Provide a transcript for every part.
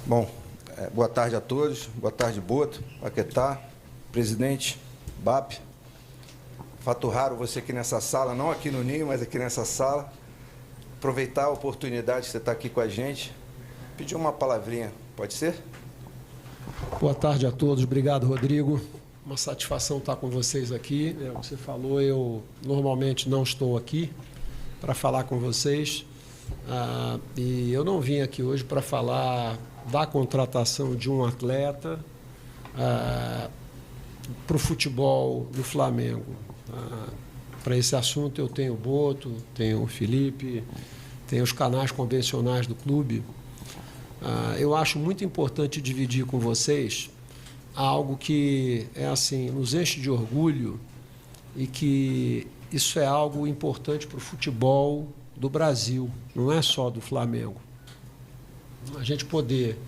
Bom, boa tarde a todos. Boa tarde, Boto, Paquetá, presidente, BAP. Fato raro você aqui nessa sala, não aqui no Ninho, mas aqui nessa sala. Aproveitar a oportunidade de você estar aqui com a gente. Pedir uma palavrinha, pode ser? Boa tarde a todos. Obrigado, Rodrigo. Uma satisfação estar com vocês aqui. É o que você falou, eu normalmente não estou aqui para falar com vocês. E eu não vim aqui hoje para falar da contratação de um atleta para o futebol do Flamengo. Para esse assunto eu tenho o Boto, tenho o Felipe, tenho os canais convencionais do clube. Eu acho muito importante dividir com vocês algo que nos enche de orgulho e que isso é algo importante para o futebol do Brasil, não é só do Flamengo. A gente poder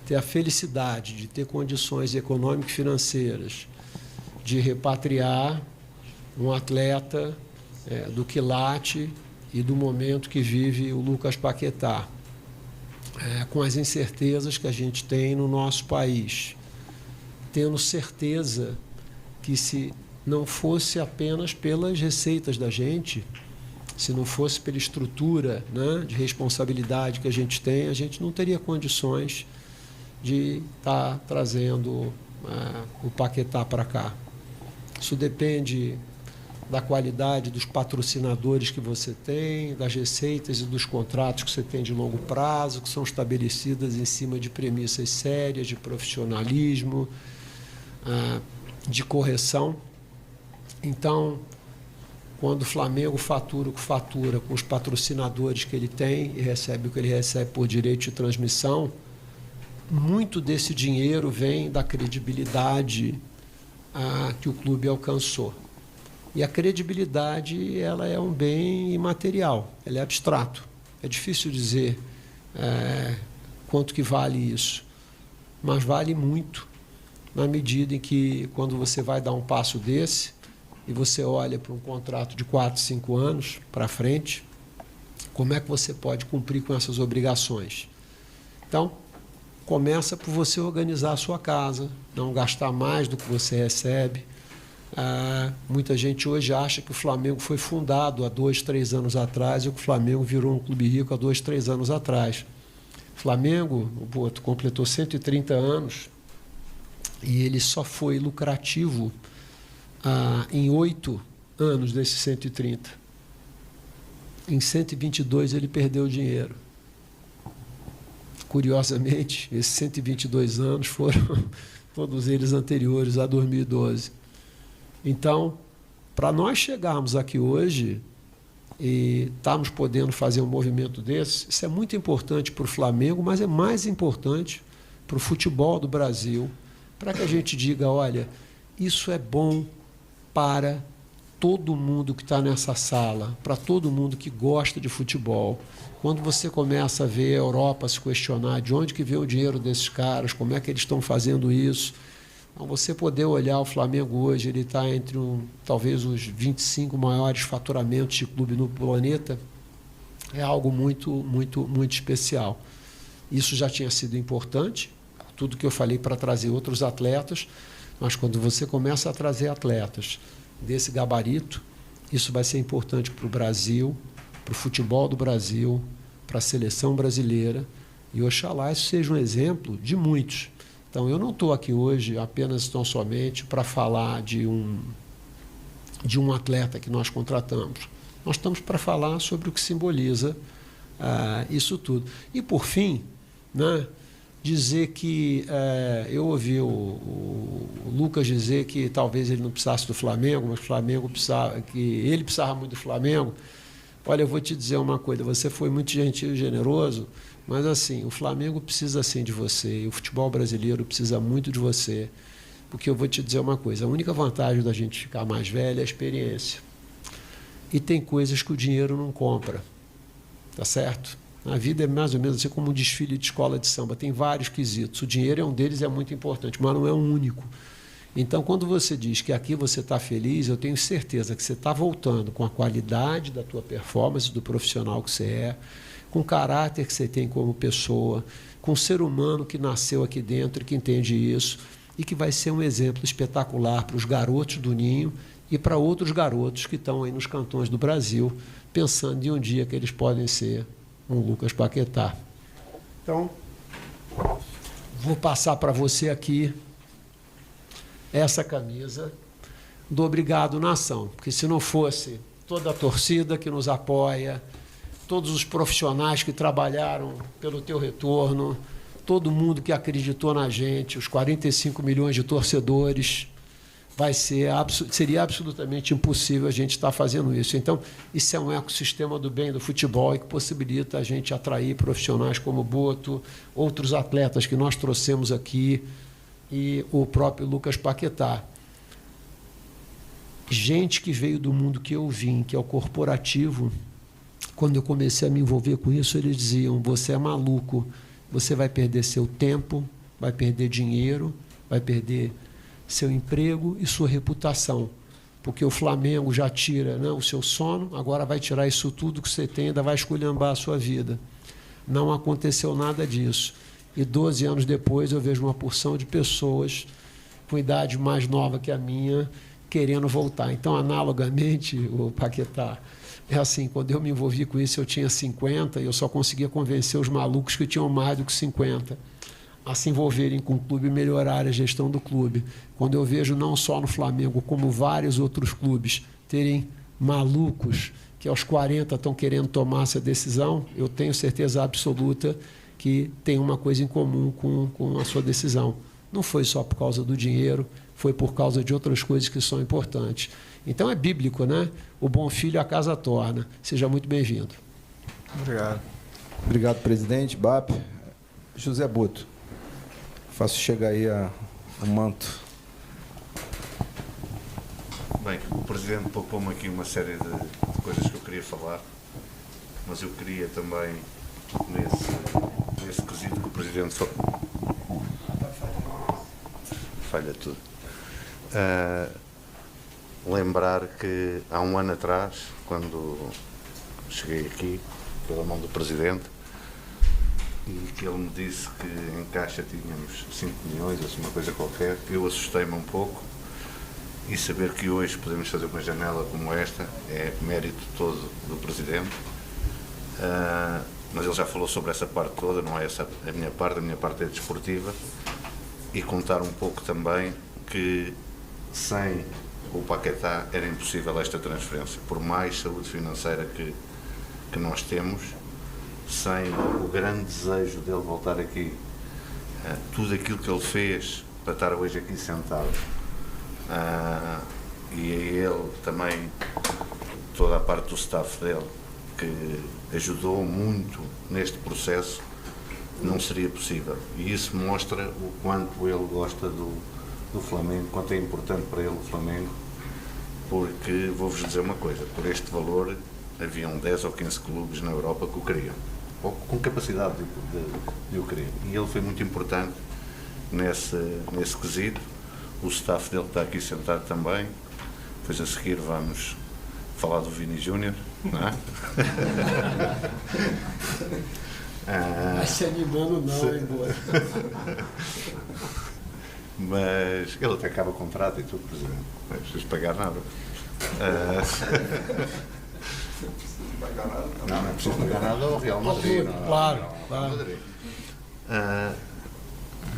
ter a felicidade de ter condições econômico-financeiras de repatriar um atleta do quilate e do momento que vive o Lucas Paquetá, com as incertezas que a gente tem no nosso país, tendo certeza que se não fosse apenas pelas receitas da gente, se não fosse pela estrutura, né, de responsabilidade que a gente tem, a gente não teria condições de estar trazendo o Paquetá para cá. Isso depende da qualidade dos patrocinadores que você tem, das receitas e dos contratos que você tem de longo prazo, que são estabelecidas em cima de premissas sérias, de profissionalismo, de correção. Então, quando o Flamengo fatura o que fatura com os patrocinadores que ele tem e recebe o que ele recebe por direito de transmissão, muito desse dinheiro vem da credibilidade que o clube alcançou. E a credibilidade, ela é um bem imaterial, ela é abstrato. É difícil dizer quanto que vale isso, mas vale muito na medida em que, quando você vai dar um passo desse e você olha para um contrato de 4, 5 anos para frente, como é que você pode cumprir com essas obrigações? Então, começa por você organizar a sua casa, não gastar mais do que você recebe. Muita gente hoje acha que o Flamengo foi fundado há 2, 3 anos atrás e que o Flamengo virou um clube rico há 2, 3 anos atrás. O Flamengo, o Boto, completou 130 anos e ele só foi lucrativo em 8 anos desses 130. Em 122 ele perdeu dinheiro. Curiosamente, esses 122 anos foram todos eles anteriores a 2012. Então, para nós chegarmos aqui hoje e estarmos podendo fazer um movimento desse, isso é muito importante para o Flamengo, mas é mais importante para o futebol do Brasil, para que a gente diga, olha, isso é bom para todo mundo que está nessa sala, para todo mundo que gosta de futebol. Quando você começa a ver a Europa se questionar de onde que vem o dinheiro desses caras, como é que eles estão fazendo isso, então, você poder olhar o Flamengo hoje, ele está entre talvez os 25 maiores faturamentos de clube no planeta, é algo muito, muito, muito especial. Isso já tinha sido importante, tudo que eu falei para trazer outros atletas, mas quando você começa a trazer atletas desse gabarito, isso vai ser importante para o Brasil, para o futebol do Brasil, para a seleção brasileira, e oxalá isso seja um exemplo de muitos. Então, eu não estou aqui hoje apenas tão somente para falar de um atleta que nós contratamos. Nós estamos para falar sobre o que simboliza isso tudo. E, por fim, né, dizer que eu ouvi o Lucas dizer que talvez ele não precisasse do Flamengo, mas o Flamengo precisava, que ele precisava muito do Flamengo. Olha, eu vou te dizer uma coisa, você foi muito gentil e generoso, mas assim, o Flamengo precisa assim de você, e o futebol brasileiro precisa muito de você, porque eu vou te dizer uma coisa, a única vantagem da gente ficar mais velho é a experiência. E tem coisas que o dinheiro não compra, tá certo? A vida é mais ou menos assim como um desfile de escola de samba, tem vários quesitos, o dinheiro é um deles, é muito importante, mas não é um único. Então, quando você diz que aqui você está feliz, eu tenho certeza que você está voltando com a qualidade da tua performance, do profissional que você é, com o caráter que você tem como pessoa, com o ser humano que nasceu aqui dentro e que entende isso, e que vai ser um exemplo espetacular para os garotos do Ninho e para outros garotos que estão aí nos cantões do Brasil, pensando em um dia que eles podem ser um Lucas Paquetá. Então, vou passar para você aqui essa camisa do Obrigado Nação, porque se não fosse toda a torcida que nos apoia, todos os profissionais que trabalharam pelo teu retorno, todo mundo que acreditou na gente, os 45 milhões de torcedores, seria absolutamente impossível a gente estar fazendo isso. Então, isso é um ecossistema do bem do futebol e que possibilita a gente atrair profissionais como o Boto, outros atletas que nós trouxemos aqui e o próprio Lucas Paquetá. Gente que veio do mundo que eu vim, que é o corporativo. Quando eu comecei a me envolver com isso, eles diziam: você é maluco, você vai perder seu tempo, vai perder dinheiro, vai perder seu emprego e sua reputação, porque o Flamengo já tira, né, o seu sono, agora vai tirar isso tudo que você tem, ainda vai esculhambar a sua vida. Não aconteceu nada disso. E 12 anos depois eu vejo uma porção de pessoas com idade mais nova que a minha querendo voltar. Então, analogamente, o Paquetá, é assim, quando eu me envolvi com isso, eu tinha 50 e eu só conseguia convencer os malucos que tinham mais do que 50 a se envolverem com o clube e melhorar a gestão do clube. Quando eu vejo não só no Flamengo, como vários outros clubes terem malucos que aos 40 estão querendo tomar essa decisão, eu tenho certeza absoluta que tem uma coisa em comum com a sua decisão. Não foi só por causa do dinheiro, foi por causa de outras coisas que são importantes. Então é bíblico, né? O bom filho a casa torna. Seja muito bem-vindo. Obrigado. Obrigado, presidente, BAP. José Boto, faço chegar aí o manto. Bem, o presidente poupou-me aqui uma série de coisas que eu queria falar, mas eu queria também, nesse quesito que o presidente falha tudo, lembrar que há um ano atrás, quando cheguei aqui, pela mão do presidente, e que ele me disse que em caixa tínhamos 5 milhões, ou assim, uma coisa qualquer, eu assustei-me um pouco, e saber que hoje podemos fazer uma janela como esta é mérito todo do presidente. Mas ele já falou sobre essa parte toda, não é essa a minha parte é desportiva, e contar um pouco também que sem o Paquetá era impossível esta transferência, por mais saúde financeira que nós temos, sem o grande desejo dele voltar aqui, tudo aquilo que ele fez para estar hoje aqui sentado, e a ele também, toda a parte do staff dele, que ajudou muito neste processo, não seria possível. E isso mostra o quanto ele gosta do Flamengo, quanto é importante para ele o Flamengo, porque vou-vos dizer uma coisa, por este valor haviam 10 ou 15 clubes na Europa que o queriam, ou com capacidade de o querer. E ele foi muito importante nesse quesito. O staff dele está aqui sentado também. Depois a seguir vamos falar do Vini Júnior, não é? Mas se animando não, hein, boa. Mas ele até acaba o contrato e tudo, presidente. Não é preciso pagar nada. Não é preciso pagar nada ao Real Madrid. Claro,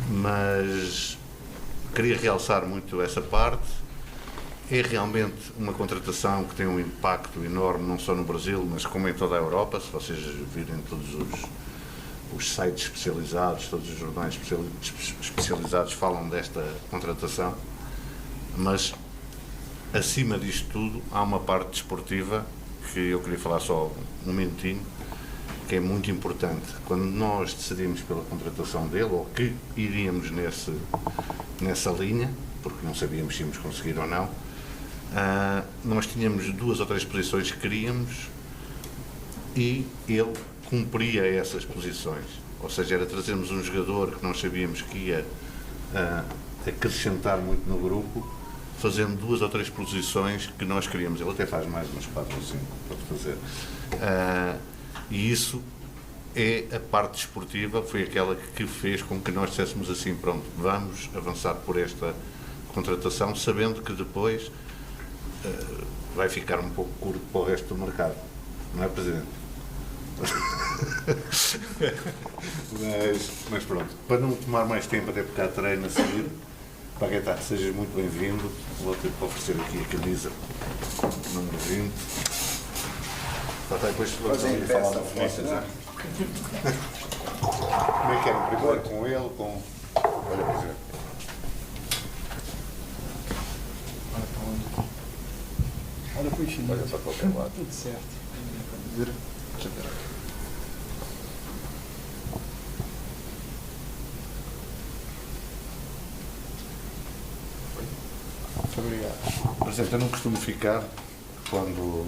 mas queria realçar muito essa parte. É realmente uma contratação que tem um impacto enorme, não só no Brasil, mas como em toda a Europa. Se vocês virem todos os sites especializados, todos os jornais especializados falam desta contratação. Mas, acima disto tudo, há uma parte desportiva que eu queria falar só um minutinho, que é muito importante. Quando nós decidimos pela contratação dele, ou que iríamos nessa linha, porque não sabíamos se íamos conseguir ou não, nós tínhamos 2 ou 3 posições que queríamos e ele cumpria essas posições. Ou seja, era trazermos um jogador que nós sabíamos que ia acrescentar muito no grupo, fazendo 2 ou 3 posições que nós queríamos. Ele até faz mais umas 4 ou 5 para fazer. E isso é a parte desportiva, foi aquela que fez com que nós disséssemos assim, pronto, vamos avançar por esta contratação, sabendo que depois vai ficar um pouco curto para o resto do mercado. Não é, Presidente? mas pronto, para não tomar mais tempo, até porque há treino a seguir, Paquetá, sejas muito bem-vindo. Vou ter para oferecer aqui a camisa número 20. Até depois vamos ali falar da Fenícia. Como é que era? Primeiro com ele, com... Olha, Presidente. Olha para o chinês. Olha para qualquer lado. Tudo certo. Vira. Muito obrigado. Presidente, eu não costumo ficar quando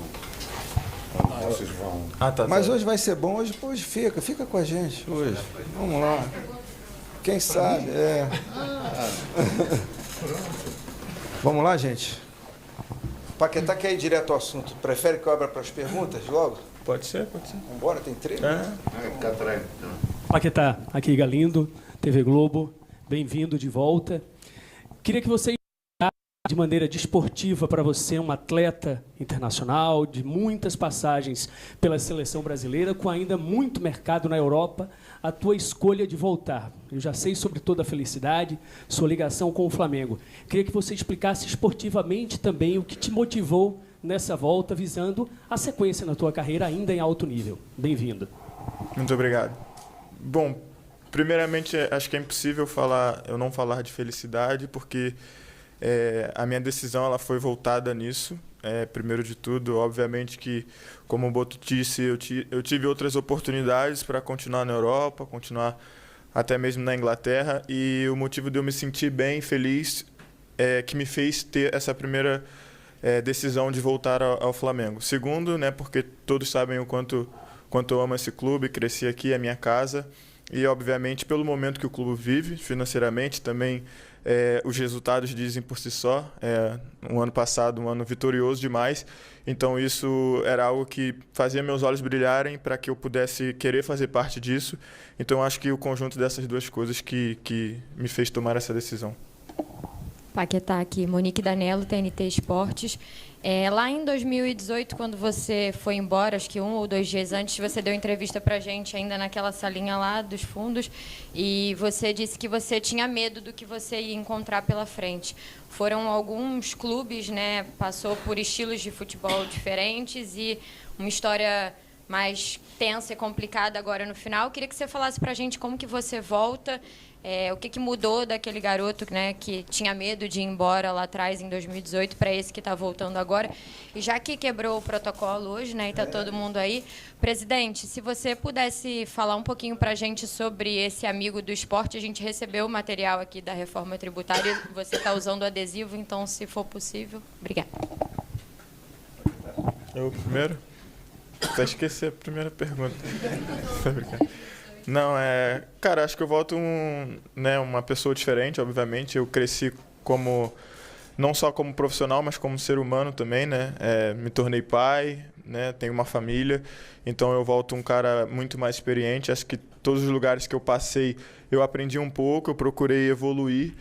vocês vão... Mas hoje vai ser bom, hoje fica com a gente hoje. Vamos lá. Quem sabe, Vamos lá, gente. Paquetá quer ir direto ao assunto. Prefere que eu abra para as perguntas logo? Pode ser, pode ser. Vamos embora, tem treino. Cá treino. Paquetá, aqui Galindo, TV Globo, bem-vindo de volta. Queria que você de maneira desportiva para você, um atleta internacional, de muitas passagens pela seleção brasileira, com ainda muito mercado na Europa, a tua escolha de voltar. Eu já sei sobre toda a felicidade, sua ligação com o Flamengo. Queria que você explicasse esportivamente também o que te motivou nessa volta, visando a sequência na tua carreira ainda em alto nível. Bem-vindo. Muito obrigado. Bom, primeiramente, acho que é impossível eu não falar de felicidade, porque a minha decisão ela foi voltada nisso. Primeiro de tudo, obviamente que, como o Boto disse, eu tive outras oportunidades para continuar na Europa, continuar até mesmo na Inglaterra, e o motivo de eu me sentir bem, feliz, que me fez ter essa primeira decisão de voltar ao Flamengo. Segundo, né, porque todos sabem o quanto eu amo esse clube, cresci aqui, é minha casa, e obviamente pelo momento que o clube vive financeiramente também. Os resultados dizem por si só. Um ano passado, um ano vitorioso demais. Então, isso era algo que fazia meus olhos brilharem para que eu pudesse querer fazer parte disso. Então, acho que o conjunto dessas duas coisas que me fez tomar essa decisão. Paquetá aqui, Monique Danello, TNT Esportes. Lá em 2018, quando você foi embora, acho que 1 ou 2 dias antes, você deu entrevista para a gente ainda naquela salinha lá dos fundos, e você disse que você tinha medo do que você ia encontrar pela frente. Foram alguns clubes, né? Passou por estilos de futebol diferentes e uma história mais tensa e complicada agora no final. Eu queria que você falasse para a gente como que você volta. O que mudou daquele garoto, né, que tinha medo de ir embora lá atrás, em 2018, para esse que está voltando agora? E já que quebrou o protocolo hoje, né, e está todo mundo aí, presidente, se você pudesse falar um pouquinho para a gente sobre esse amigo do esporte. A gente recebeu o material aqui da reforma tributária, você está usando o adesivo, então, se for possível. Obrigada. Eu primeiro? Até esqueci a primeira pergunta. Não, cara, acho que eu volto uma pessoa diferente, obviamente. Eu cresci não só como profissional, mas como ser humano também, né? Me tornei pai, né? Tenho uma família, então eu volto um cara muito mais experiente. Acho que todos os lugares que eu passei, eu aprendi um pouco, eu procurei evoluir.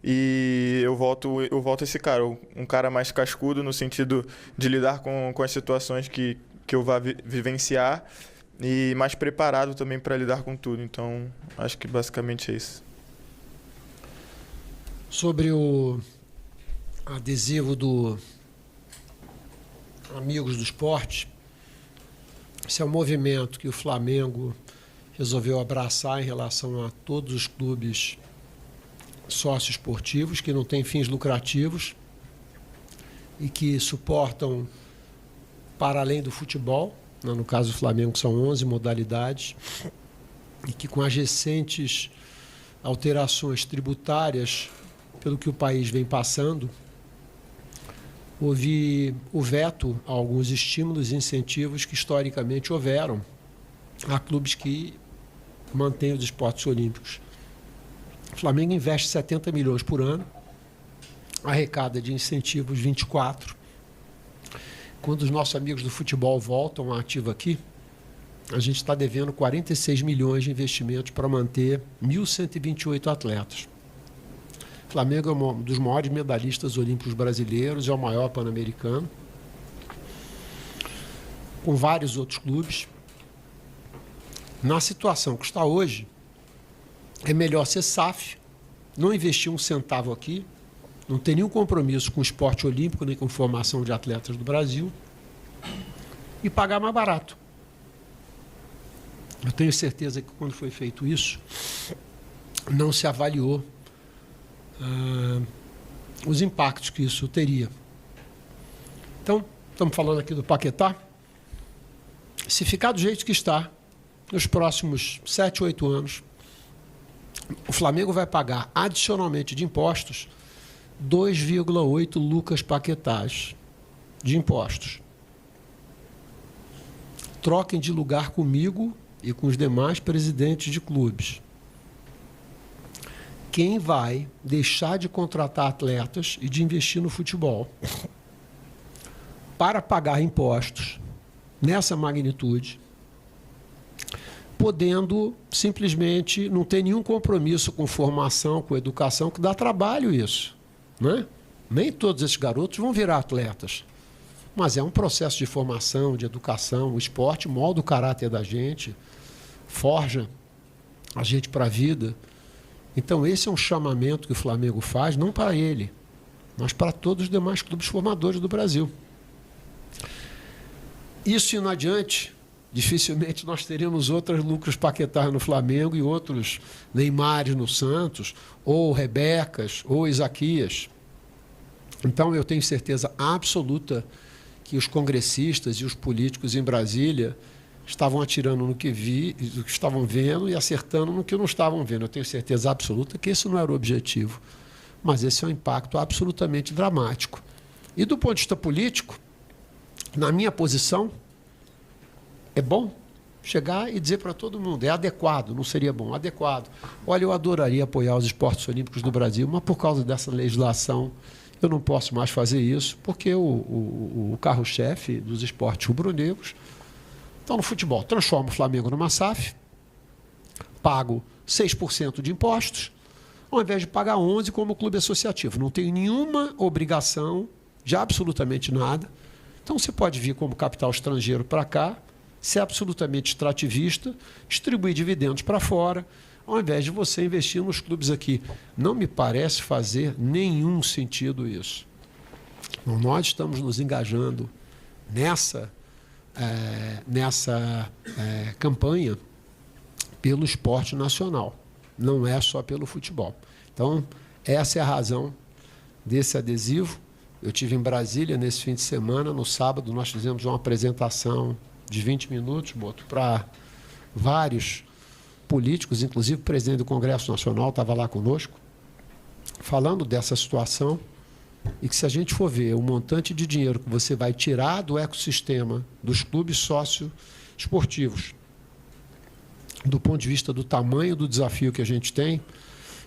E eu volto esse cara, um cara mais cascudo no sentido de lidar com as situações que eu vá vivenciar, e mais preparado também para lidar com tudo. Então, acho que basicamente é isso. Sobre o adesivo do Amigos do Esporte, esse é um movimento que o Flamengo resolveu abraçar em relação a todos os clubes socioesportivos que não têm fins lucrativos e que suportam, para além do futebol, no caso do Flamengo são 11 modalidades, e que com as recentes alterações tributárias pelo que o país vem passando, houve o veto a alguns estímulos e incentivos que historicamente houveram a clubes que mantêm os esportes olímpicos. O Flamengo investe 70 milhões por ano, arrecada de incentivos 24. Quando os nossos amigos do futebol voltam à ativa aqui, a gente está devendo 46 milhões de investimentos para manter 1.128 atletas. O Flamengo é um dos maiores medalhistas olímpicos brasileiros, é o maior pan-americano, com vários outros clubes. Na situação que está hoje, é melhor ser SAF, não investir um centavo aqui, não ter nenhum compromisso com o esporte olímpico, nem com formação de atletas do Brasil, e pagar mais barato. Eu tenho certeza que quando foi feito isso, não se avaliou os impactos que isso teria. Então, estamos falando aqui do Paquetá. Se ficar do jeito que está, nos próximos 7, 8 anos, o Flamengo vai pagar adicionalmente de impostos 2,8 Lucas Paquetás de impostos. Troquem de lugar comigo e com os demais presidentes de clubes. Quem vai deixar de contratar atletas e de investir no futebol para pagar impostos nessa magnitude, podendo simplesmente não ter nenhum compromisso com formação, com educação, que dá trabalho isso, né? Nem todos esses garotos vão virar atletas, mas é um processo de formação, de educação. O esporte molda o caráter da gente, forja a gente para a vida. Então esse é um chamamento que o Flamengo faz, não para ele, mas para todos os demais clubes formadores do Brasil. Isso indo adiante, dificilmente nós teremos outros Lucas Paquetá no Flamengo e outros Neymares no Santos, ou Rebecas, ou Isaquias. Então eu tenho certeza absoluta que os congressistas e os políticos em Brasília estavam atirando no que estavam vendo e acertando no que não estavam vendo. Eu tenho certeza absoluta que esse não era o objetivo, mas esse é um impacto absolutamente dramático. E do ponto de vista político, na minha posição, é bom chegar e dizer para todo mundo, é adequado, não seria bom, adequado. Olha, eu adoraria apoiar os esportes olímpicos do Brasil, mas por causa dessa legislação eu não posso mais fazer isso, porque o carro-chefe dos esportes rubro-negros estão no futebol. Transformo o Flamengo numa SAF, pago 6% de impostos, ao invés de pagar 11% como clube associativo. Não tenho nenhuma obrigação de absolutamente nada. Então você pode vir como capital estrangeiro para cá, ser absolutamente extrativista, distribuir dividendos para fora, ao invés de você investir nos clubes aqui. Não me parece fazer nenhum sentido isso. Então, nós estamos nos engajando nessa campanha pelo esporte nacional, não é só pelo futebol. Então, essa é a razão desse adesivo. Eu estive em Brasília nesse fim de semana, no sábado nós fizemos uma apresentação de 20 minutos, para vários políticos, inclusive o presidente do Congresso Nacional estava lá conosco, falando dessa situação, e que se a gente for ver o montante de dinheiro que você vai tirar do ecossistema dos clubes sócio-esportivos, do ponto de vista do tamanho do desafio que a gente tem,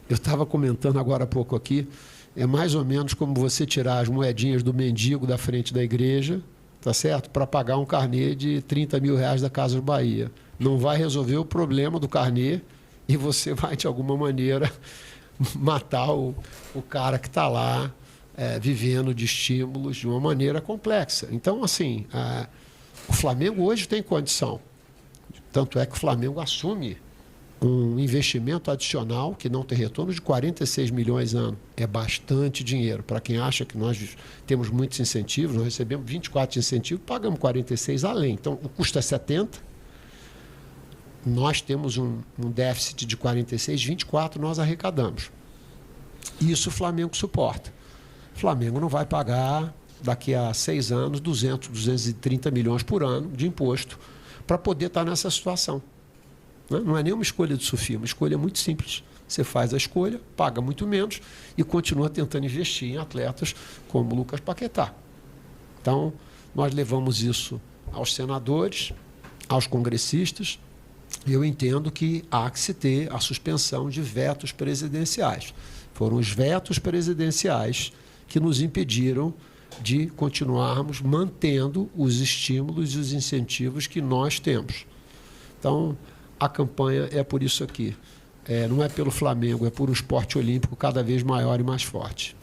eu estava comentando agora há pouco aqui, é mais ou menos como você tirar as moedinhas do mendigo da frente da igreja, tá certo? Para pagar um carnê de 30 mil reais da Casas Bahia. Não vai resolver o problema do carnê e você vai, de alguma maneira, matar o cara que está lá vivendo de estímulos de uma maneira complexa. Então, assim, o Flamengo hoje tem condição. Tanto é que o Flamengo assume um investimento adicional que não tem retorno de 46 milhões ano. É bastante dinheiro. Para quem acha que nós temos muitos incentivos, nós recebemos 24 de incentivo, pagamos 46 além. Então, o custo é 70. Nós temos um déficit de 46, 24 nós arrecadamos. Isso o Flamengo suporta. O Flamengo não vai pagar, daqui a 6 anos, 200, 230 milhões por ano de imposto para poder estar nessa situação. Não é nenhuma escolha de Sofia, uma escolha muito simples. Você faz a escolha, paga muito menos e continua tentando investir em atletas como o Lucas Paquetá. Então, nós levamos isso aos senadores, aos congressistas, e eu entendo que há que se ter a suspensão de vetos presidenciais. Foram os vetos presidenciais que nos impediram de continuarmos mantendo os estímulos e os incentivos que nós temos. Então, a campanha é por isso aqui. Não é pelo Flamengo, é por um esporte olímpico cada vez maior e mais forte.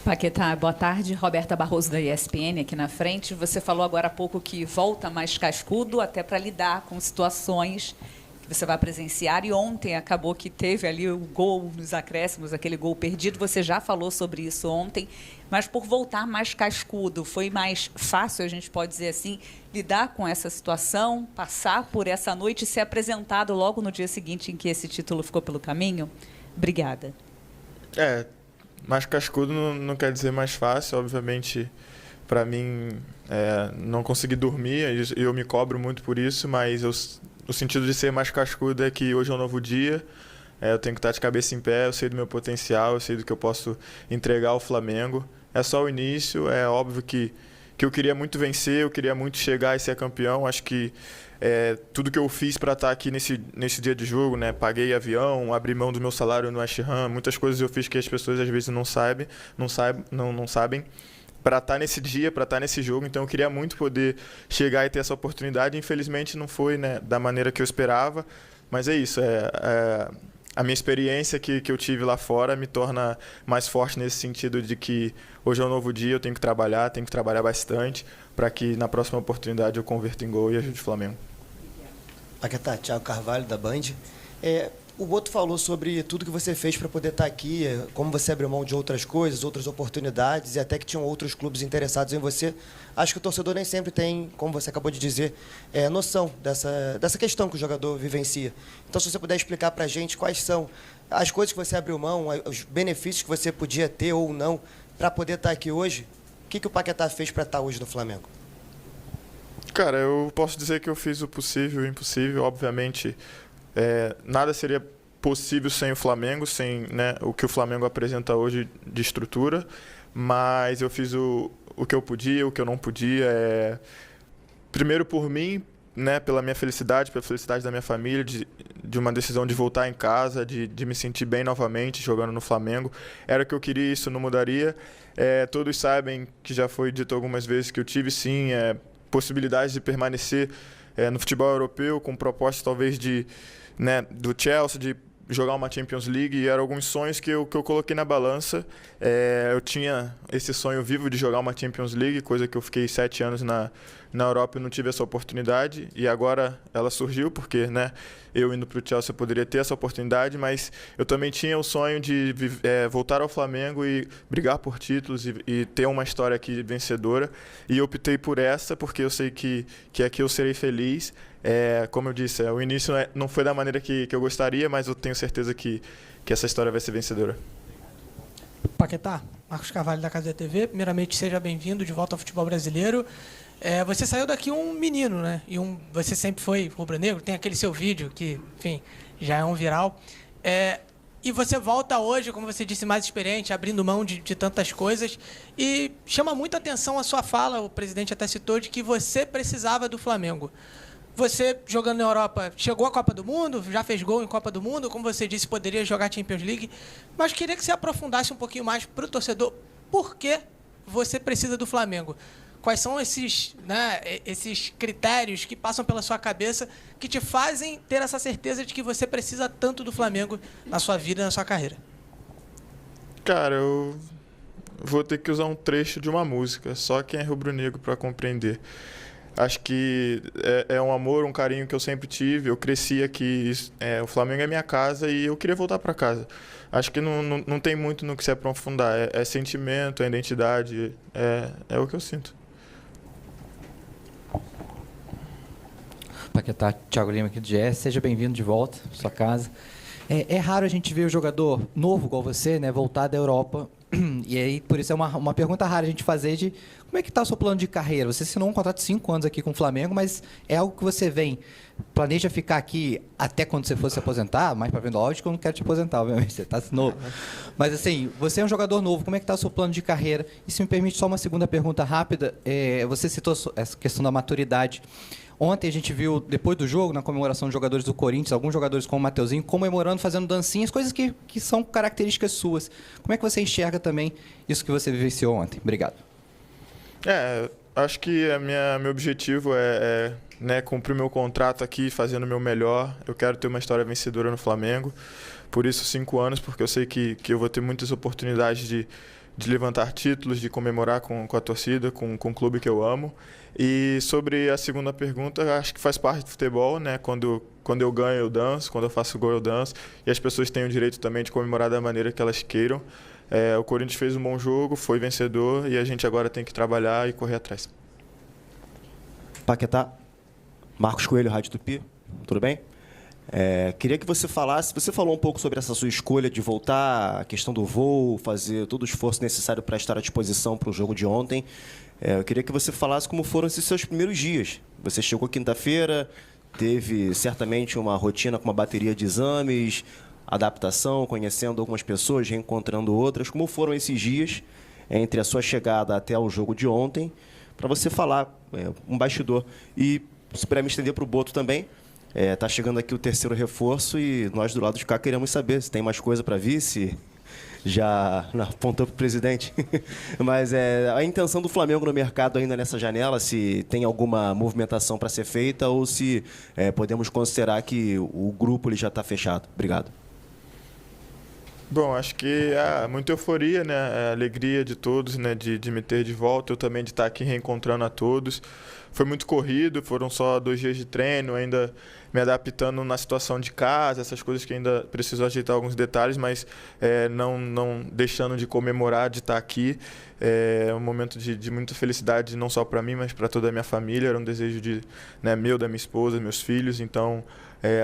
Paquetá, boa tarde. Roberta Barroso, da ESPN, aqui na frente. Você falou agora há pouco que volta mais cascudo até para lidar com situações que você vai presenciar. E ontem acabou que teve ali o gol nos acréscimos, aquele gol perdido. Você já falou sobre isso ontem. Mas por voltar mais cascudo, foi mais fácil, a gente pode dizer assim, lidar com essa situação, passar por essa noite e ser apresentado logo no dia seguinte em que esse título ficou pelo caminho? Obrigada. Mais cascudo não quer dizer mais fácil, obviamente. Para mim, não consegui dormir, e eu me cobro muito por isso, mas o sentido de ser mais cascudo é que hoje é um novo dia, eu tenho que estar de cabeça em pé, eu sei do meu potencial, eu sei do que eu posso entregar ao Flamengo. É só o início, é óbvio que eu queria muito vencer, eu queria muito chegar e ser campeão. Acho que tudo que eu fiz para estar aqui nesse dia de jogo, né? Paguei avião, abri mão do meu salário no West Ham, muitas coisas eu fiz que as pessoas às vezes não sabem para estar nesse dia, para estar nesse jogo. Então eu queria muito poder chegar e ter essa oportunidade. Infelizmente não foi, né, da maneira que eu esperava, mas é isso. A minha experiência que eu tive lá fora me torna mais forte nesse sentido de que hoje é um novo dia, eu tenho que trabalhar bastante para que na próxima oportunidade eu converta em gol e ajude o Flamengo. Paquetá, Thiago Carvalho, da Band. O Boto falou sobre tudo que você fez para poder estar aqui, como você abriu mão de outras coisas, outras oportunidades, e até que tinham outros clubes interessados em você. Acho que o torcedor nem sempre tem, como você acabou de dizer, noção dessa questão que o jogador vivencia. Então, se você puder explicar para a gente quais são as coisas que você abriu mão, os benefícios que você podia ter ou não para poder estar aqui hoje, o que o Paquetá fez para estar hoje no Flamengo? Cara, eu posso dizer que eu fiz o possível e o impossível. Obviamente, nada seria possível sem o Flamengo, sem, né, o que o Flamengo apresenta hoje de estrutura, mas eu fiz o que eu podia, o que eu não podia. Primeiro por mim, né, pela minha felicidade, pela felicidade da minha família, de uma decisão de voltar em casa, de me sentir bem novamente jogando no Flamengo. Era o que eu queria, isso não mudaria. Todos sabem que já foi dito algumas vezes que eu tive, sim, possibilidades de permanecer no futebol europeu, com propostas talvez do Chelsea, de jogar uma Champions League, e eram alguns sonhos que eu coloquei na balança. Eu tinha esse sonho vivo de jogar uma Champions League, coisa que eu fiquei 7 anos na Europa e não tive essa oportunidade, e agora ela surgiu porque, né, eu indo para o Chelsea eu poderia ter essa oportunidade, mas eu também tinha o sonho de voltar ao Flamengo e brigar por títulos e ter uma história aqui vencedora, e eu optei por essa porque eu sei que aqui eu serei feliz. Como eu disse, o início não foi da maneira que eu gostaria, mas eu tenho certeza que essa história vai ser vencedora. Paquetá, Marcos Carvalho, da Casa da TV. Primeiramente, seja bem-vindo de volta ao futebol brasileiro. Você saiu daqui um menino, né? Você sempre foi rubro-negro, tem aquele seu vídeo que, enfim, já é um viral. E você volta hoje, como você disse, mais experiente, abrindo mão de tantas coisas. E chama muita atenção a sua fala, o presidente até citou, de que você precisava do Flamengo. Você, jogando na Europa, chegou à Copa do Mundo, já fez gol em Copa do Mundo, como você disse, poderia jogar Champions League, mas queria que você aprofundasse um pouquinho mais para o torcedor por que você precisa do Flamengo. Quais são esses critérios que passam pela sua cabeça que te fazem ter essa certeza de que você precisa tanto do Flamengo na sua vida, na sua carreira? Cara, eu vou ter que usar um trecho de uma música, só quem é rubro-negro para compreender. Acho que é um amor, um carinho que eu sempre tive. Eu cresci aqui, o Flamengo é minha casa e eu queria voltar para casa. Acho que não tem muito no que se aprofundar. É sentimento, é identidade, é o que eu sinto. Paquetá, Thiago Lima aqui do GE. Seja bem-vindo de volta à sua casa. É raro a gente ver o jogador novo igual você, né, voltar da Europa. E aí, por isso é uma pergunta rara a gente fazer de como é que está o seu plano de carreira? Você assinou um contrato de 5 anos aqui com o Flamengo, mas é algo que você planeja ficar aqui até quando você for se aposentar? Mais para frente, lógico que eu não quero te aposentar, obviamente, você está novo. Mas assim, você é um jogador novo, como é que está o seu plano de carreira? E se me permite só uma segunda pergunta rápida, você citou essa questão da maturidade. Ontem a gente viu, depois do jogo, na comemoração dos jogadores do Corinthians, alguns jogadores como o Mateuzinho comemorando, fazendo dancinhas, coisas que são características suas. Como é que você enxerga também isso que você vivenciou ontem? Obrigado. Acho que meu objetivo é né, cumprir meu contrato aqui, fazendo o meu melhor. Eu quero ter uma história vencedora no Flamengo. Por isso, 5 anos, porque eu sei que eu vou ter muitas oportunidades de levantar títulos, de comemorar com a torcida, com o clube que eu amo. E sobre a segunda pergunta, acho que faz parte do futebol, né? Quando eu ganho, eu danço, quando eu faço gol, eu danço. E as pessoas têm o direito também de comemorar da maneira que elas queiram. O Corinthians fez um bom jogo, foi vencedor, e a gente agora tem que trabalhar e correr atrás. Paquetá, Marcos Coelho, Rádio Tupi, tudo bem? Queria que você falasse, você falou um pouco sobre essa sua escolha de voltar, a questão do voo, fazer todo o esforço necessário para estar à disposição para o jogo de ontem. Eu queria que você falasse como foram esses seus primeiros dias. Você chegou quinta-feira, teve certamente uma rotina com uma bateria de exames, adaptação, conhecendo algumas pessoas, reencontrando outras. Como foram esses dias entre a sua chegada até o jogo de ontem, para você falar, um bastidor. E, se puder me estender para o Boto também, está chegando aqui o terceiro reforço e nós do lado de cá queremos saber se tem mais coisa para vir, se já apontou para o presidente. Mas a intenção do Flamengo no mercado ainda nessa janela, se tem alguma movimentação para ser feita ou se podemos considerar que o grupo ele já está fechado. Obrigado. Bom, acho que há muita euforia, né? A alegria de todos, né? De me ter de volta, eu também de estar aqui reencontrando a todos. Foi muito corrido, foram só 2 dias de treino, ainda me adaptando na situação de casa, essas coisas que ainda preciso ajeitar alguns detalhes, mas não deixando de comemorar, de estar aqui. É um momento de muita felicidade, não só para mim, mas para toda a minha família. Era um desejo meu, da minha esposa, meus filhos. Então,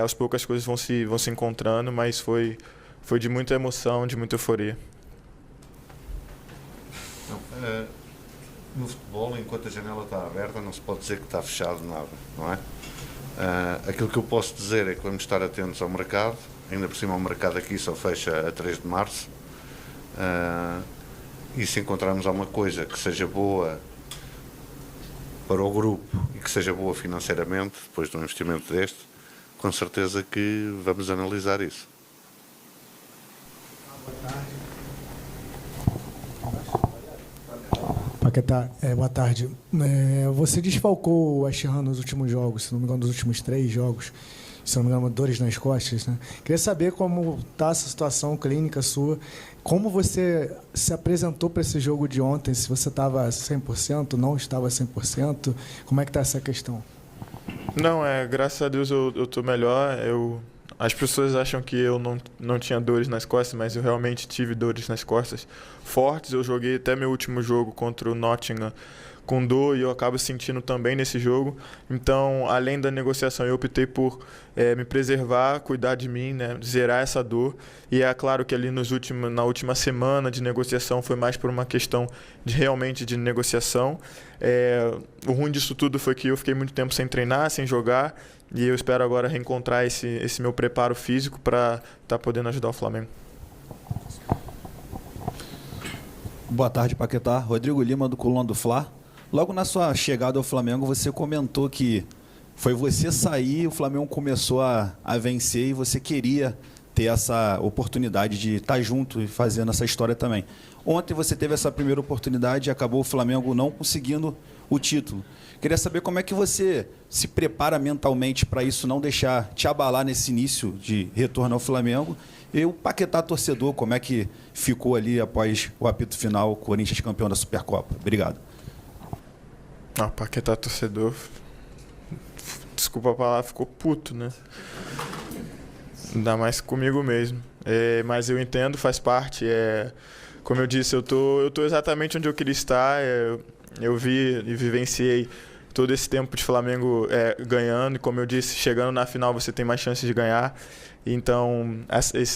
aos poucos as coisas vão se encontrando, mas foi de muita emoção, de muita euforia. No futebol, enquanto a janela está aberta, não se pode dizer que está fechado nada, não é? Aquilo que eu posso dizer é que vamos estar atentos ao mercado. Ainda por cima, o mercado aqui só fecha a 3 de março. E se encontrarmos alguma coisa que seja boa para o grupo e que seja boa financeiramente, depois de um investimento deste, com certeza que vamos analisar isso. Paquetá, boa tarde. Você desfalcou o Acherran nos últimos jogos, se não me engano, nos últimos 3 jogos, se não me engano, dores nas costas, né? Queria saber como está essa situação clínica sua, como você se apresentou para esse jogo de ontem, se você estava 100%, não estava 100%, como é que está essa questão? Não, graças a Deus eu estou melhor. As pessoas acham que eu não tinha dores nas costas, mas eu realmente tive dores nas costas fortes. Eu joguei até meu último jogo contra o Nottingham com dor e eu acabo sentindo também nesse jogo. Então, além da negociação, eu optei por me preservar, cuidar de mim, né, zerar essa dor. E é claro que ali na última semana de negociação foi mais por uma questão realmente de negociação. O ruim disso tudo foi que eu fiquei muito tempo sem treinar, sem jogar. E eu espero agora reencontrar esse meu preparo físico para estar podendo ajudar o Flamengo. Boa tarde, Paquetá. Rodrigo Lima, do Coluna do Fla. Logo na sua chegada ao Flamengo, você comentou que foi você sair, o Flamengo começou a vencer e você queria ter essa oportunidade de estar junto e fazendo essa história também. Ontem você teve essa primeira oportunidade e acabou o Flamengo não conseguindo o título. Queria saber como é que você se prepara mentalmente para isso não deixar te abalar nesse início de retorno ao Flamengo. E o Paquetá torcedor, como é que ficou ali após o apito final, Corinthians campeão da Supercopa? Obrigado. Paquetá torcedor, desculpa a palavra, ficou puto, né? Ainda mais comigo mesmo. Mas eu entendo, faz parte. Como eu disse, eu tô exatamente onde eu queria estar. Eu vi e vivenciei todo esse tempo de Flamengo ganhando. E como eu disse, chegando na final você tem mais chances de ganhar. Então,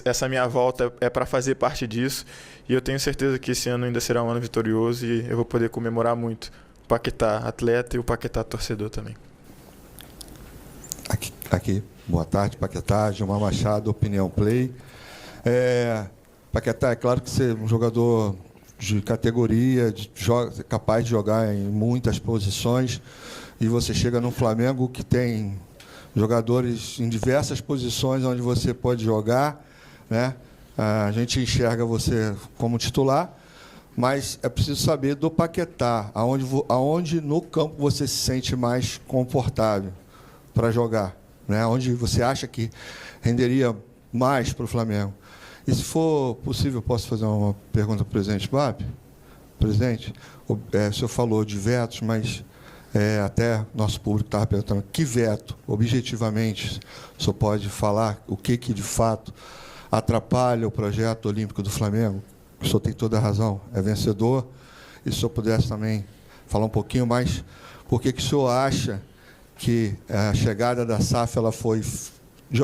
essa minha volta é para fazer parte disso. E eu tenho certeza que esse ano ainda será um ano vitorioso e eu vou poder comemorar muito o Paquetá atleta e o Paquetá torcedor também. Aqui. Boa tarde, Paquetá. Gilmar Machado, Opinião Play. Paquetá, é claro que você é um jogador de categoria, capaz de jogar em muitas posições, e você chega no Flamengo que tem jogadores em diversas posições onde você pode jogar, né? A gente enxerga você como titular, mas é preciso saber do Paquetá, aonde no campo você se sente mais confortável. para jogar, né? Onde você acha que renderia mais para o Flamengo. E se for possível, posso fazer uma pergunta para o presidente BAP? Presidente, o senhor falou de vetos, mas até nosso público estava perguntando que veto, objetivamente, o senhor pode falar o que de fato atrapalha o projeto olímpico do Flamengo? O senhor tem toda a razão, é vencedor. E se o senhor pudesse também falar um pouquinho mais, por que o senhor acha que a chegada da SAF ela foi,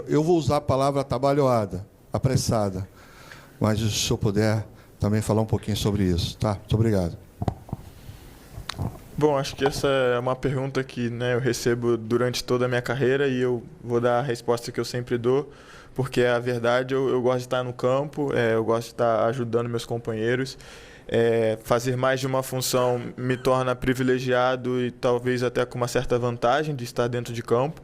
eu vou usar a palavra atabalhoada, apressada, mas se o senhor puder também falar um pouquinho sobre isso. Tá? Muito obrigado. Bom, acho que essa é uma pergunta que, né, eu recebo durante toda a minha carreira e eu vou dar a resposta que eu sempre dou, porque é a verdade. Eu gosto de estar no campo, eu gosto de estar ajudando meus companheiros. Fazer mais de uma função me torna privilegiado e talvez até com uma certa vantagem de estar dentro de campo.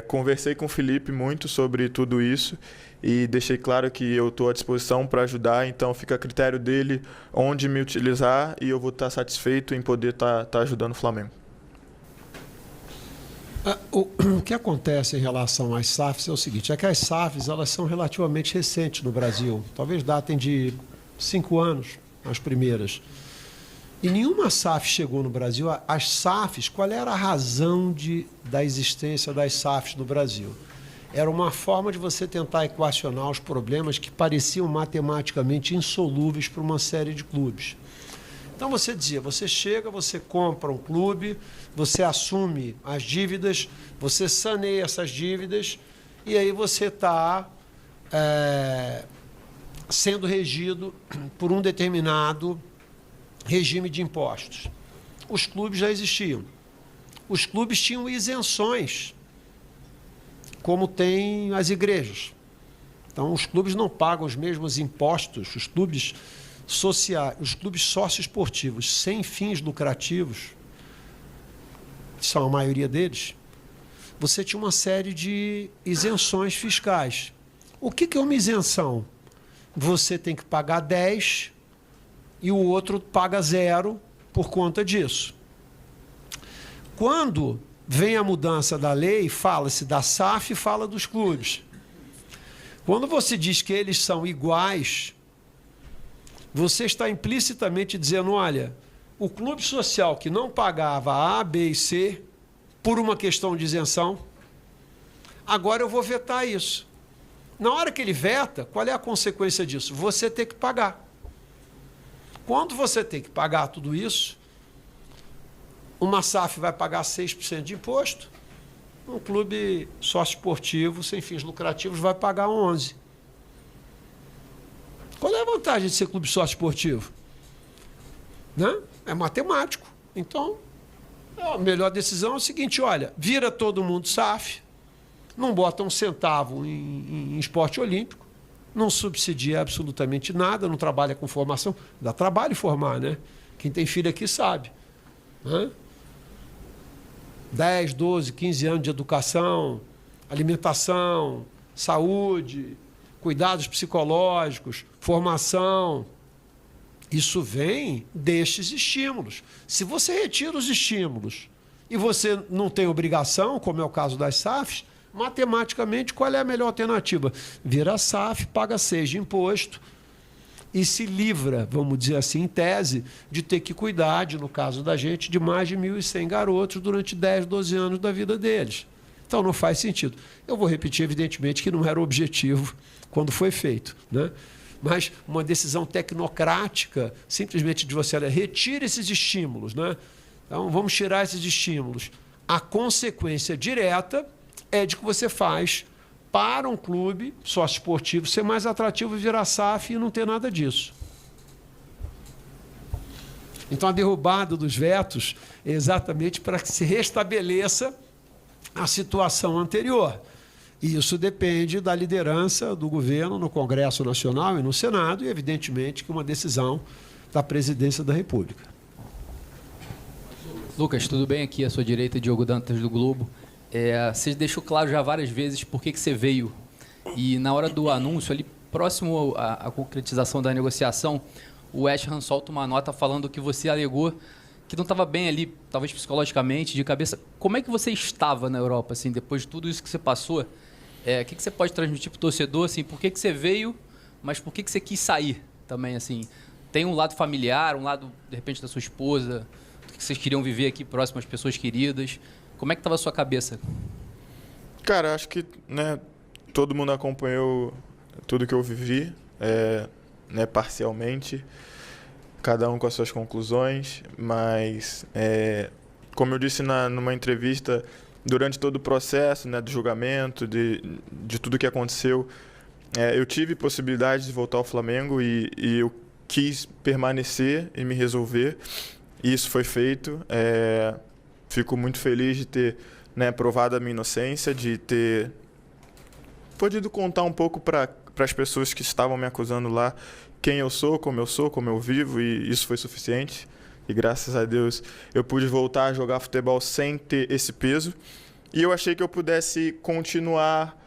Conversei com o Felipe muito sobre tudo isso e deixei claro que eu estou à disposição para ajudar, então fica a critério dele onde me utilizar e eu vou estar satisfeito em poder estar ajudando o Flamengo. O que acontece em relação às SAFs é o seguinte, é que as SAFs elas são relativamente recentes no Brasil, talvez datem de 5 anos, as primeiras. E nenhuma SAF chegou no Brasil. As SAFs, qual era a razão da existência das SAFs no Brasil? Era uma forma de você tentar equacionar os problemas que pareciam matematicamente insolúveis para uma série de clubes. Então você dizia, você chega, você compra um clube, você assume as dívidas, você saneia essas dívidas e aí você está sendo regido por um determinado regime de impostos. Os clubes já existiam. Os clubes tinham isenções, como tem as igrejas. Então, os clubes não pagam os mesmos impostos, os clubes sociais, os clubes socioesportivos sem fins lucrativos, que são a maioria deles, você tinha uma série de isenções fiscais. O que é uma isenção? Você tem que pagar 10 e o outro paga 0 por conta disso. Quando vem a mudança da lei, fala-se da SAF e fala dos clubes. Quando você diz que eles são iguais, você está implicitamente dizendo, olha, o clube social que não pagava A, B e C por uma questão de isenção, agora eu vou vetar isso. Na hora que ele veta, qual é a consequência disso? Você tem que pagar. Quando você tem que pagar tudo isso, uma SAF vai pagar 6% de imposto, um clube sócio-esportivo sem fins lucrativos vai pagar 11%. Qual é a vantagem de ser clube sócio-esportivo? Né? É matemático. Então, a melhor decisão é o seguinte, olha, vira todo mundo SAF, não bota um centavo em esporte olímpico, não subsidia absolutamente nada, não trabalha com formação. Dá trabalho formar, né? Quem tem filho aqui sabe. Né? 10, 12, 15 anos de educação, alimentação, saúde, cuidados psicológicos, formação. Isso vem destes estímulos. Se você retira os estímulos e você não tem obrigação, como é o caso das SAFs, matematicamente, qual é a melhor alternativa? Vira a SAF, paga 6 de imposto e se livra, vamos dizer assim, em tese, de ter que cuidar, no caso da gente, de mais de 1.100 garotos durante 10, 12 anos da vida deles. Então, não faz sentido. Eu vou repetir, evidentemente, que não era o objetivo quando foi feito, né? Mas uma decisão tecnocrática, simplesmente de você, olha, retira esses estímulos, né? Então, vamos tirar esses estímulos. A consequência direta é de que você faz para um clube sócio-esportivo ser mais atrativo e virar SAF e não ter nada disso. Então, a derrubada dos vetos é exatamente para que se restabeleça a situação anterior. E isso depende da liderança do governo no Congresso Nacional e no Senado e, evidentemente, que uma decisão da Presidência da República. Lucas, tudo bem? Aqui à sua direita, Diogo Dantas, do Globo. Você deixou claro já várias vezes por que você veio. E na hora do anúncio, ali próximo à concretização da negociação, o West Ham solta uma nota falando que você alegou que não estava bem ali, talvez psicologicamente, de cabeça. Como é que você estava na Europa, assim, depois de tudo isso que você passou? O que você pode transmitir para o torcedor, assim, por que você veio, mas por que você quis sair também, assim? Tem um lado familiar, um lado, de repente, da sua esposa, do que vocês queriam viver aqui próximo às pessoas queridas. Como é que estava a sua cabeça? Cara, acho que, né, todo mundo acompanhou tudo que eu vivi, né, parcialmente, cada um com as suas conclusões, mas, como eu disse numa entrevista, durante todo o processo, né, do julgamento, de tudo que aconteceu, eu tive possibilidade de voltar ao Flamengo e eu quis permanecer e me resolver, e isso foi feito. Fico muito feliz de ter, né, provado a minha inocência, de ter podido contar um pouco para as pessoas que estavam me acusando lá quem eu sou, como eu vivo, e isso foi suficiente. E graças a Deus eu pude voltar a jogar futebol sem ter esse peso. E eu achei que eu pudesse continuar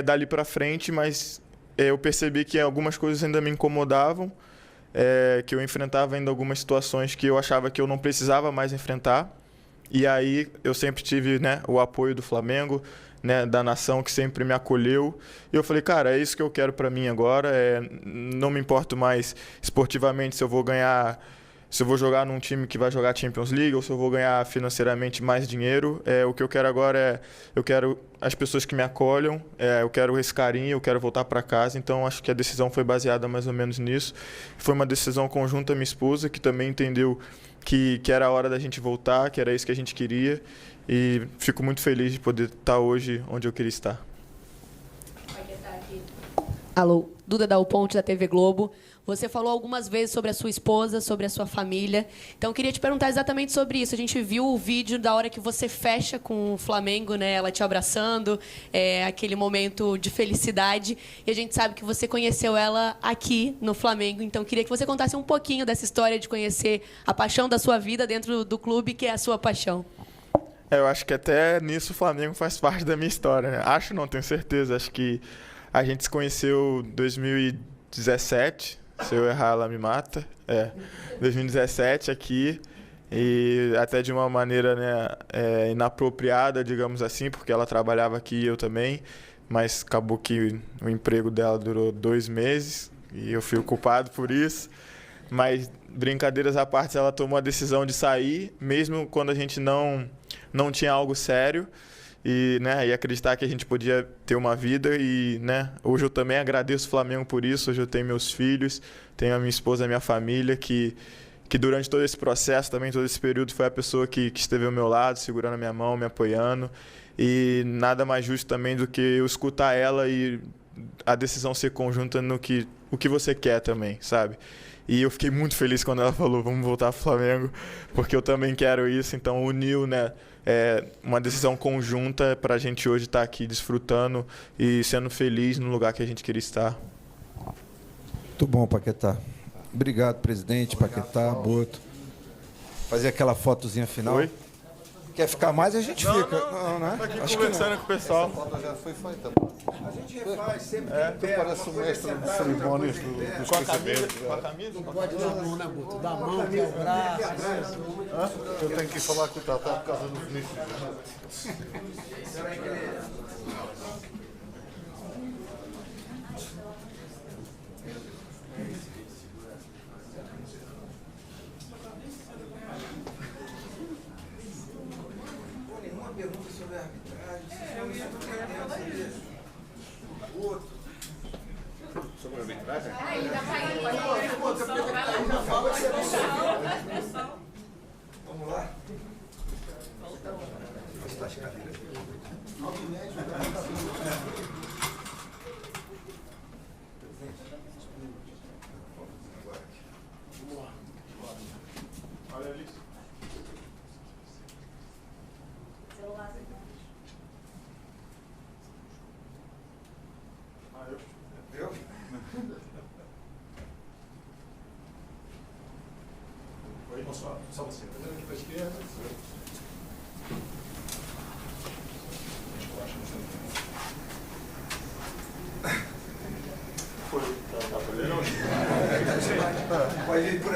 dali para frente, mas eu percebi que algumas coisas ainda me incomodavam, que eu enfrentava ainda algumas situações que eu achava que eu não precisava mais enfrentar. E aí eu sempre tive, né, o apoio do Flamengo, né, da nação que sempre me acolheu. E eu falei, cara, é isso que eu quero para mim agora. Não me importo mais esportivamente se eu vou jogar num time que vai jogar Champions League ou se eu vou ganhar financeiramente mais dinheiro. O que eu quero agora eu quero as pessoas que me acolham, eu quero esse carinho, eu quero voltar para casa. Então acho que a decisão foi baseada mais ou menos nisso. Foi uma decisão conjunta à minha esposa, que também entendeu que era a hora da gente voltar, que era isso que a gente queria, e fico muito feliz de poder estar hoje onde eu queria estar. Alô, Duda Dal Ponte, da TV Globo. Você falou algumas vezes sobre a sua esposa, sobre a sua família. Então, eu queria te perguntar exatamente sobre isso. A gente viu o vídeo da hora que você fecha com o Flamengo, né? Ela te abraçando, aquele momento de felicidade. E a gente sabe que você conheceu ela aqui no Flamengo. Então, eu queria que você contasse um pouquinho dessa história de conhecer a paixão da sua vida dentro do clube, que é a sua paixão. Eu acho que até nisso o Flamengo faz parte da minha história, né? Acho não, tenho certeza. Acho que a gente se conheceu em 2017. Se eu errar, ela me mata. 2017 aqui. E até de uma maneira, né, inapropriada, digamos assim, porque ela trabalhava aqui e eu também. Mas acabou que o emprego dela durou 2 meses e eu fui o culpado por isso. Mas, brincadeiras à parte, ela tomou a decisão de sair, mesmo quando a gente não tinha algo sério. E, né, e acreditar que a gente podia ter uma vida. E, né, hoje eu também agradeço o Flamengo por isso. Hoje eu tenho meus filhos, tenho a minha esposa, a minha família, que durante todo esse processo, também todo esse período, foi a pessoa que esteve ao meu lado, segurando a minha mão, me apoiando. E nada mais justo também do que eu escutar ela e a decisão ser conjunta no o que você quer também, sabe? E eu fiquei muito feliz quando ela falou, vamos voltar pro Flamengo, porque eu também quero isso. Então uniu, né, uma decisão conjunta para a gente hoje estar aqui desfrutando e sendo feliz no lugar que a gente queria estar. Muito bom, Paquetá. Obrigado, presidente, Paquetá, Boto. Fazer aquela fotozinha final. Oi? Quer ficar mais, a gente fica. Não, né? Tô aqui Acho conversando com o pessoal. Essa foto já foi feita. A gente refaz sempre. Tu parece um mestre de cerimônias dos conhecimentos. Com a camisa? Não pode dar a mão, né, Boto? Dá a mão, que é o braço. Eu tenho que ir falar com o Tatá por causa do Vinícius. Nenhuma pergunta sobre a arbitragem. Outro. Sobre a arbitragem? Ele tá caindo. Vamos lá. Afastar as cadeiras. Olha ali. Eu? Oi, só você. Aqui para a esquerda. Foi, tá, tá,